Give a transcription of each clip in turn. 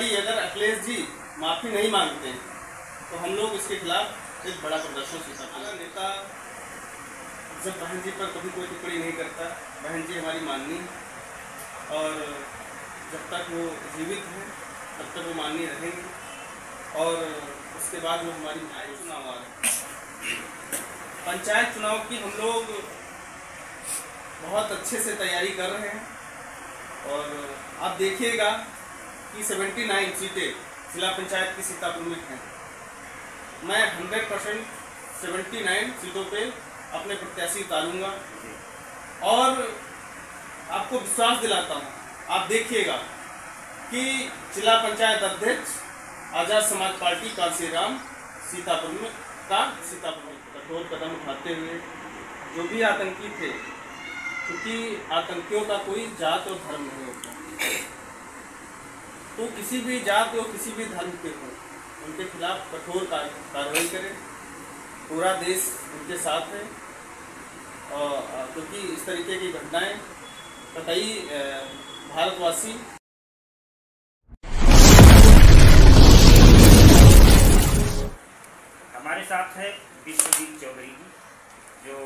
पड़ी अगर अखिलेश जी माफ़ी नहीं मांगते तो हम लोग इसके खिलाफ एक बड़ा प्रदर्शन सीता नेता जब बहन जी पर कभी कोई टिप्पणी नहीं करता, बहन जी हमारी माननीय और जब तक वो जीवित हैं तब तक वो माननीय रहेंगी। और उसके बाद वो हमारी चुनाव आ रहे पंचायत चुनाव की हम लोग बहुत अच्छे से तैयारी कर रहे हैं और आप देखिएगा कि 79 सीटें जिला पंचायत की सीतापुर में हैं। मैं 100% 79 सीटों पे अपने प्रत्याशी उतारूंगा और आपको विश्वास दिलाता हूँ, आप देखिएगा कि जिला पंचायत अध्यक्ष आजाद समाज पार्टी कांसीराम सीतापुर में कठोर कदम उठाते हुए जो भी आतंकी थे, क्योंकि आतंकियों का कोई जात और धर्म नहीं होता, तो किसी भी जात और किसी भी धर्म के हो उनके खिलाफ कठोर कार्रवाई करें। पूरा देश उनके साथ है और क्योंकि इस तरीके की घटनाएं कतई भारतवासी हमारे साथ है विश्वजीत चौधरी जी, जो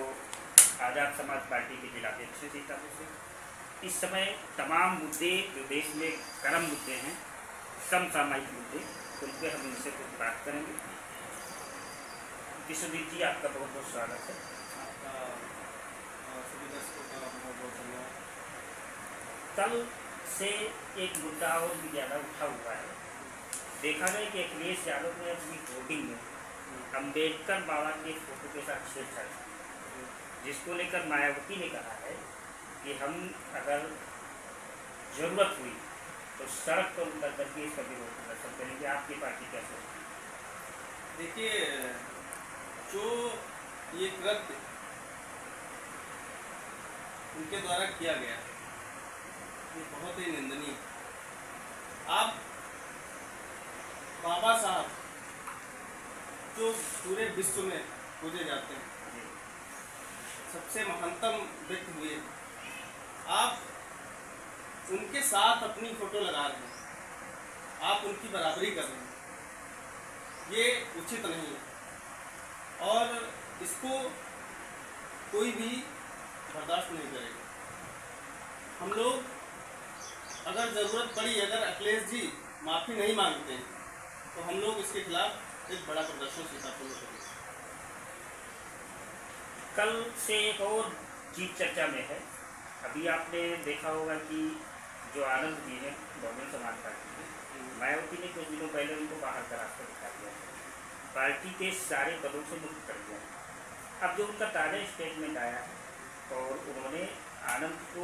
आजाद समाज पार्टी के जिलाध्यक्ष हैं सीतापुर से। इस समय तमाम मुद्दे जो देश में गर्म मुद्दे हैं, समसामयिक मुद्दे, उन पर हम इनसे कुछ बात करेंगे। विश्वजीत जी, आपका बहुत बहुत स्वागत है। कल से एक मुद्दा और भी ज़्यादा उठा हुआ है। देखा गया कि अखिलेश यादव ने अपनी होर्डिंग में अम्बेडकर बाबा के फोटो के साथ छेड़छाड़ की, जिसको लेकर मायावती ने कहा है कि हम अगर जरूरत हुई तो सड़क पर उतर करके इसका विरोध प्रदर्शन करेंगे। आपकी पार्टी क्या सोचती है? देखिए, जो ये कृत्य उनके द्वारा किया गया ये बहुत ही निंदनीय। आप बाबा साहब जो पूरे विश्व में पूजे जाते हैं, सबसे महानतम व्यक्ति हुए, आप उनके साथ अपनी फोटो लगा रहे हैं, आप उनकी बराबरी कर रहे हैं, ये उचित नहीं है और इसको कोई भी बर्दाश्त नहीं करेगा। हम लोग अगर ज़रूरत पड़ी अगर अखिलेश जी माफ़ी नहीं मांगते तो हम लोग इसके खिलाफ एक बड़ा प्रदर्शन सीतापुर में करेंगे। कल से एक और चीज चर्चा में है। अभी आपने देखा होगा कि जो आनंद जी हैं बहुजन समाज पार्टी के, मायावती ने कुछ दिनों पहले उनको बाहर का रास्ता दिखा दिया, पार्टी के सारे पदों से मुक्त कर दिया। अब जो उनका ताज़ा स्टेटमेंट आया है और उन्होंने आनंद को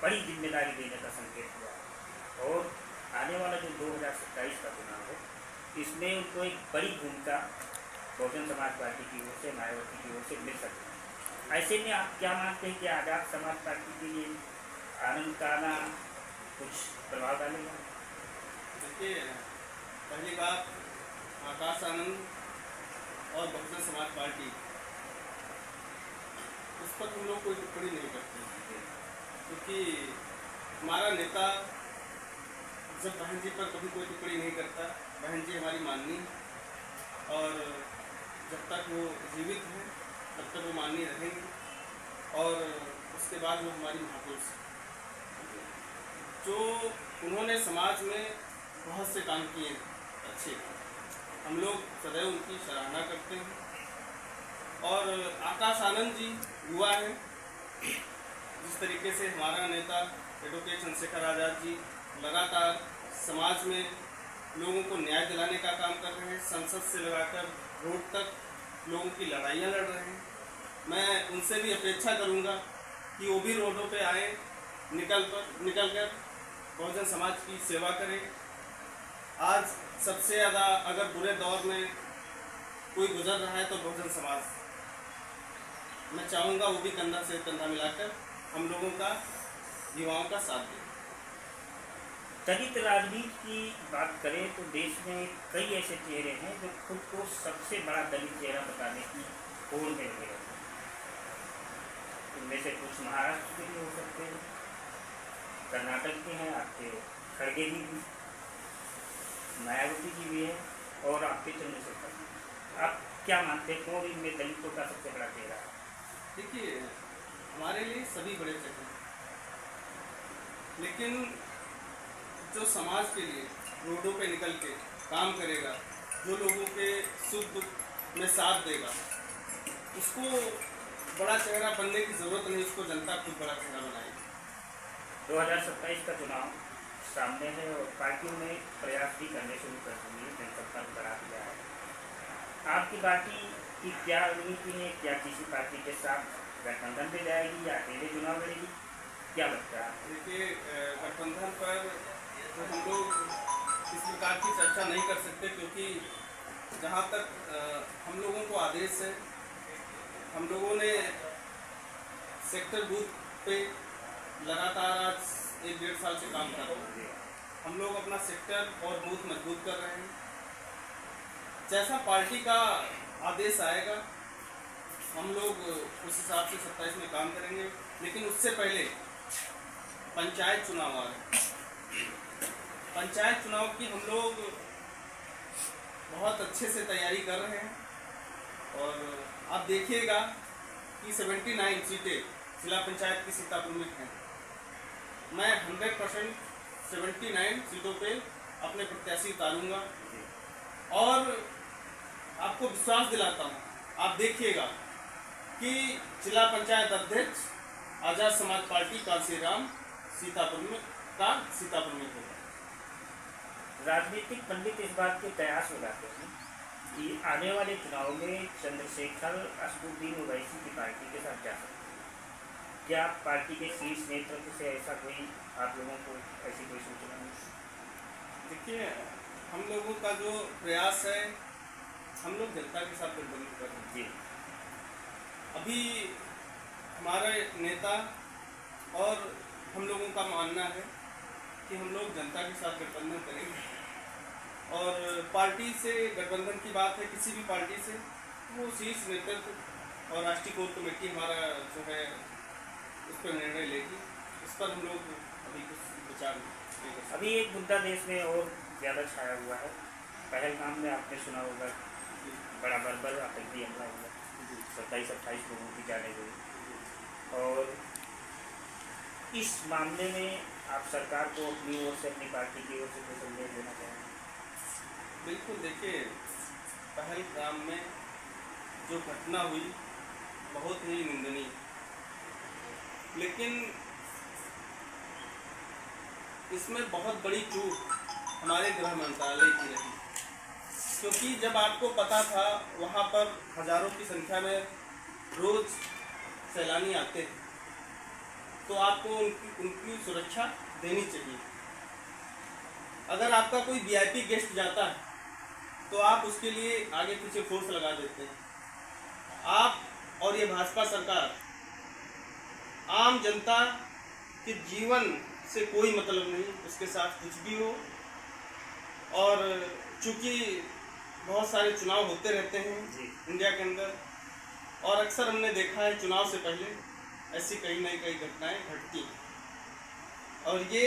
बड़ी जिम्मेदारी देने का संकेत दिया और आने वाला जो 2027 का चुनाव है इसमें उनको एक बड़ी भूमिका बहुजन समाज पार्टी की ओर से, मायावती की ओर से मिल सकती है। ऐसे में आप क्या मानते हैं कि आजाद समाज पार्टी के लिए आनंद का आना कुछ प्रभाव डालेगा? देखिए, पहली बात, आकाश आनंद और बहुजन समाज पार्टी उस पर हम लोग कोई टिप्पणी नहीं करते, क्योंकि हमारा नेता जब बहन जी पर कभी कोई टिप्पणी नहीं करता, बहन जी हमारी माननीय और जब तक वो जीवित हैं तब तक वो माननीय रहेंगी और उसके बाद वो हमारी महापुरुष, जो उन्होंने समाज में बहुत से काम किए अच्छे, हम लोग सदैव उनकी सराहना करते हैं। और आकाश आनंद जी युवा हैं, जिस तरीके से हमारा नेता एडवोकेट चंद्रशेखर आज़ाद जी लगातार समाज में लोगों को न्याय दिलाने का काम कर रहे हैं, संसद से लगाकर रोड तक लोगों की लड़ाइयाँ लड़ रहे हैं। मैं उनसे भी अपेक्षा करूँगा कि वो भी रोडों पे आए, निकल कर बहुजन समाज की सेवा करें। आज सबसे ज़्यादा अगर बुरे दौर में कोई गुजर रहा है तो बहुजन समाज, मैं चाहूँगा वो भी कंधा से कंधा मिलाकर हम लोगों का, युवाओं का साथ दें। दलित राजनीति की बात करें तो देश में कई ऐसे चेहरे हैं जो खुद को सबसे बड़ा दलित चेहरा बताने की होड़ में लगे रहते हैं। उनमें से कुछ महाराष्ट्र के भी हो सकते हैं, कर्नाटक के हैं, आपके खड़गे जी भी, मायावती जी भी है और आपके चंद्रशेखर जी। आप क्या मानते हैं कौन इनमें दलितों का सबसे बड़ा चेहरा है? देखिए, हमारे लिए सभी बड़े चेहरे हैं, लेकिन जो समाज के लिए रोडों पे निकल के काम करेगा, जो लोगों के सुख दुख में साथ देगा, उसको बड़ा चेहरा बनने की ज़रूरत नहीं, उसको जनता खुद बड़ा चेहरा बनाएगी। 2027 का चुनाव सामने है और पार्टियों ने प्रयास भी करने शुरू कर दिए, जनसंपर्क बढ़ा दिया है। आपकी पार्टी की क्या रणनीति है? क्या किसी पार्टी के साथ गठबंधन पे जाएगी या अकेले चुनाव लड़ेगी? क्या लगता है? देखिए, गठबंधन पर तो हम लोग इस प्रकार की चर्चा नहीं कर सकते, क्योंकि जहाँ तक हम लोगों को आदेश है, हम लोगों ने सेक्टर बूथ पे लगातार आज 1-1.5 साल से काम कर रहे हैं। हम लोग अपना सेक्टर और बूथ मजबूत कर रहे हैं। जैसा पार्टी का आदेश आएगा हम लोग उस हिसाब से 27 में काम करेंगे, लेकिन उससे पहले पंचायत चुनाव आ रहे हैं। पंचायत चुनाव की हम लोग बहुत अच्छे से तैयारी कर रहे हैं और आप देखिएगा कि 79 सीटें जिला पंचायत की सीतापुर में हैं। मैं 100% 79 सीटों पे अपने प्रत्याशी उतारूंगा और आपको विश्वास दिलाता हूँ, आप देखिएगा कि जिला पंचायत अध्यक्ष आज़ाद समाज पार्टी कांसीराम सीतापुर में होगा। राजनीतिक पंडित इस बात के कयास लगाते हैं कि आने वाले चुनाव में चंद्रशेखर असदुद्दीन ओवैसी की पार्टी के साथ जा सकते हैं। क्या पार्टी के शीर्ष नेतृत्व से ऐसा कोई आप लोगों को ऐसी कोई सूचना नहीं? देखिए, हम लोगों का जो प्रयास है, हम लोग जनता के साथ गठबंधन कर रहे हैं। जी, अभी हमारे नेता और हम लोगों का मानना है कि हम लोग जनता के साथ गठबंधन करेंगे और पार्टी से गठबंधन की बात है, किसी भी पार्टी से, वो शीर्ष नेतृत्व और राष्ट्रीय कोर कमेटी हमारा जो है उस पर निर्णय लेगी। इस पर हम लोग अभी कुछ विचार नहीं कर सकते। अभी एक मुद्दा देश में और ज़्यादा छाया हुआ है। पहलगाम में आपने सुना होगा बड़ा बर्बर आतंकी हमला हुआ, 27-28 लोगों की जाने गई। और इस मामले में आप सरकार को अपनी ओर से, अपनी पार्टी की ओर से कोई संदेश देना चाहेंगे? बिल्कुल, देखिए, पहलगाम में जो घटना हुई बहुत ही निंदनीय, लेकिन इसमें बहुत बड़ी चूक हमारे गृह मंत्रालय की रही, क्योंकि जब आपको पता था वहाँ पर हजारों की संख्या में रोज सैलानी आते हैं, तो आपको उनकी सुरक्षा देनी चाहिए। अगर आपका कोई वीआईपी गेस्ट जाता है तो आप उसके लिए आगे पीछे फोर्स लगा देते हैं। आप और ये भाजपा सरकार आम जनता के जीवन से कोई मतलब नहीं, उसके साथ कुछ भी हो। और चूंकि बहुत सारे चुनाव होते रहते हैं इंडिया के अंदर, और अक्सर हमने देखा है चुनाव से पहले ऐसी कई नई कई घटनाएं घटती हैं, और ये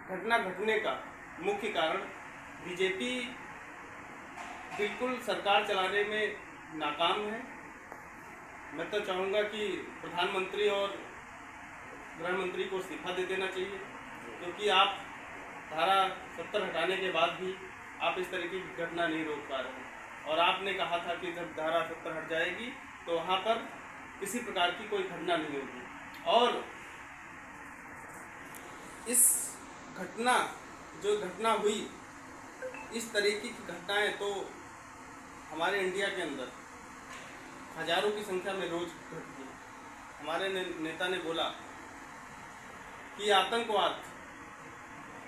घटना घटने का मुख्य कारण बीजेपी बिल्कुल सरकार चलाने में नाकाम है। मैं तो चाहूँगा कि प्रधानमंत्री और गृह मंत्री को इस्तीफा दे देना चाहिए, क्योंकि आप धारा 70 हटाने के बाद भी आप इस तरह की घटना नहीं रोक पा रहे हैं। और आपने कहा था कि जब धारा 70 हट जाएगी तो वहाँ पर किसी प्रकार की कोई घटना नहीं होगी। और इस जो घटना हुई, इस तरीके की घटनाएं तो हमारे इंडिया के अंदर हजारों की संख्या में रोज घटती हैं। हमारे नेता ने बोला कि आतंकवाद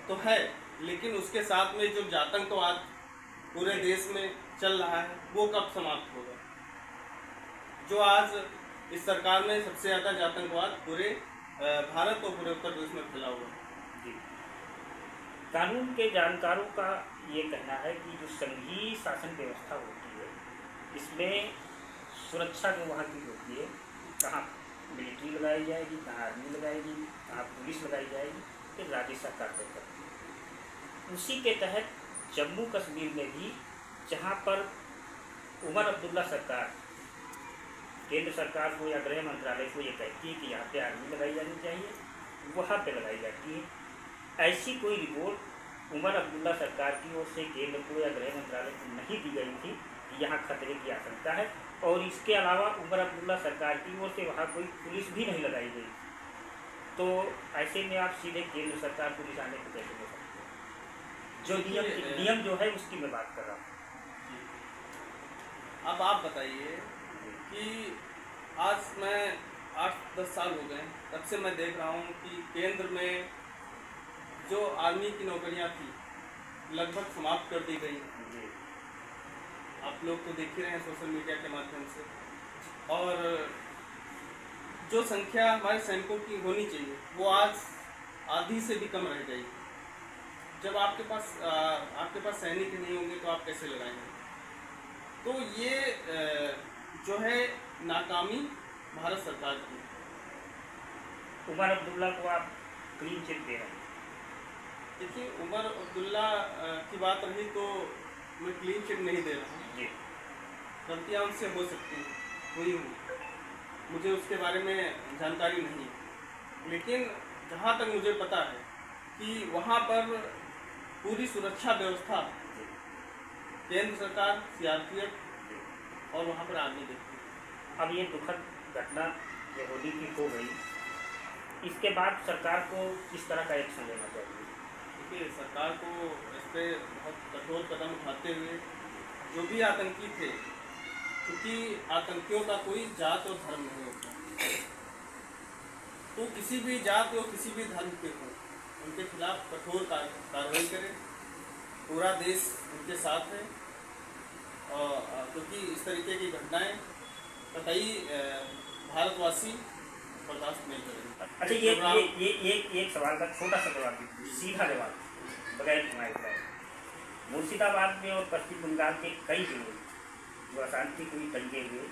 तो है, लेकिन उसके साथ में जो आतंकवाद पूरे देश में चल रहा है वो कब समाप्त होगा। जो आज इस सरकार में सबसे ज़्यादा आतंकवाद पूरे भारत और पूरे उत्तर प्रदेश में फैला हुआ है। कानून के जानकारों का ये कहना है कि जो संघीय शासन व्यवस्था होती है, इसमें सुरक्षा जो वहाँ की होती है, कहाँ मिलिट्री लगाई जाएगी, कहाँ आर्मी लगाएगी, कहाँ पुलिस लगाई जाएगी, ये राज्य सरकार तय करती है। उसी के तहत जम्मू कश्मीर में भी जहाँ पर उमर अब्दुल्ला सरकार केंद्र सरकार को या गृह मंत्रालय को ये कहती है कि यहाँ पे आर्मी लगाई जानी चाहिए, वहाँ पे लगाई जाती है। ऐसी कोई रिपोर्ट उमर अब्दुल्ला सरकार की ओर से केंद्र को या गृह मंत्रालय को नहीं दी गई थी कि यहाँ खतरे की आशंका है, और इसके अलावा उमर अब्दुल्ला सरकार की ओर से वहाँ कोई पुलिस भी नहीं लगाई गई। तो ऐसे में आप सीधे केंद्र सरकार को निशाने को कैसे दे सकते हैं? जो नियम जो है उसकी मैं बात कर रहा हूँ। अब आप बताइए कि आज मैं 8-10 साल हो गए तब से मैं देख रहा हूँ कि केंद्र में जो आर्मी की नौकरियाँ थी लगभग समाप्त कर दी गई। आप लोग तो देख ही रहे हैं सोशल मीडिया के माध्यम से, और जो संख्या हमारे सैनिकों की होनी चाहिए वो आज आधी से भी कम रह गई। जब आपके पास सैनिक नहीं होंगे तो आप कैसे लगाएंगे? तो ये जो है नाकामी भारत सरकार की। उमर अब्दुल्ला को आप क्लीन चिट दे रहे हैं। देखिए, उमर अब्दुल्ला की बात रही तो मैं क्लीन चिट नहीं दे रहा हूँ जी। गलतियाँ उनसे हो सकती हैं, हुई हूँ, मुझे उसके बारे में जानकारी नहीं, लेकिन जहाँ तक मुझे पता है कि वहाँ पर पूरी सुरक्षा व्यवस्था केंद्र सरकार, CRPF और वहाँ पर आर्मी देखती है। अब ये दुखद घटना जो होली की हो गई, इसके बाद सरकार को किस तरह का एक्शन लेना चाहिए? देखिए, सरकार को इस पर बहुत कठोर कदम उठाते हुए जो भी आतंकी थे, क्योंकि आतंकियों का कोई जात और धर्म नहीं होता, तो किसी भी जात और किसी भी धर्म के हों उनके खिलाफ कठोर कार्रवाई करें। पूरा देश उनके साथ है, और क्योंकि इस तरीके की घटनाएं कतई भारतवासी बर्दाश्त नहीं करेंगे। अच्छा, ये एक सवाल का छोटा सा जवाब दीजिए, सीधा जवाब, बगैर घुमाए फिराए। मुर्शिदाबाद में और पश्चिम बंगाल के कई जिलों जो अशांति हुई दंगे हुए,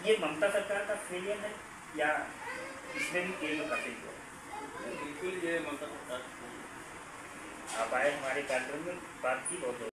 ये ममता सरकार का फेलियर है या इसमें भी केंद्र का फेलियर है? बिल्कुल ये ममता सरकार। आप आए हमारे कार्यक्रम में, बात की बहुत